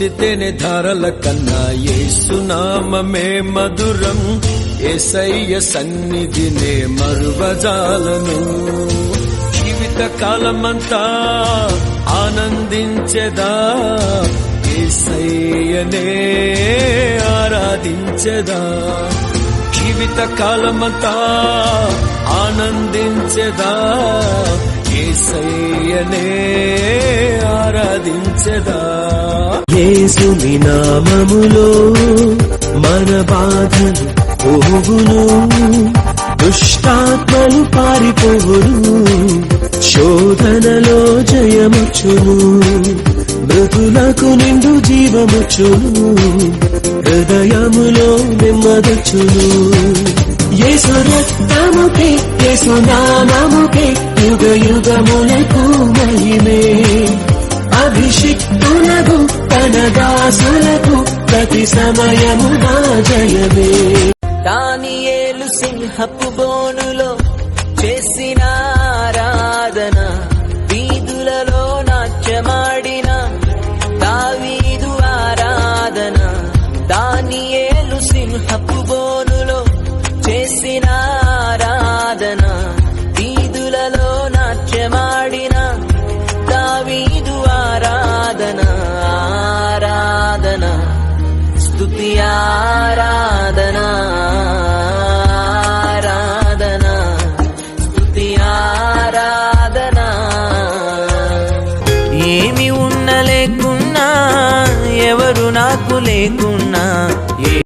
కోటి తేనె ధారల కన్నా యేసునామమే మధురం, యేసయ్య సన్నిధినే మరువజాలను. జీవిత కాలమంతా ఆనందించెదా, యేసయ్యనే ఆరాధించెదా. జీవిత కాలమంతా ఆనందించెదా, యేసయ్యనే ఆరాధించెదా. యేసుని నామములో మన బాధలు పోవును, దుష్టాత్మలు పారిపోవును, శోధనలో జయముచ్చును, మృతులకు నిండు జీవముచ్చును, హృదయములో నెమ్మదొచ్చును. యేసు రక్తముకే యేసు నామముకే యుగ యుగములకు మహిమే, అభిషిక్తులకు తన దాసులకు ప్రతి సమయమునా జయమే. దానియేలు సింహపు బోనులో చేసిన ఆరాధన, వీధులలో నాట్యమాడిన దావీదు ఆరాధన. దానియేలు సింహపు బోనులో చేసిన ఆరాధన, వీధులలో నాట్యమాడిన దావీదు ఆరాధన. ఆరాధన స్తుతి ఆరాధన, ఆరాధన స్తుతి ఆరాధన. ఏమి ఉన్న లేకున్నా, ఎవరు నాకు లేకున్నా,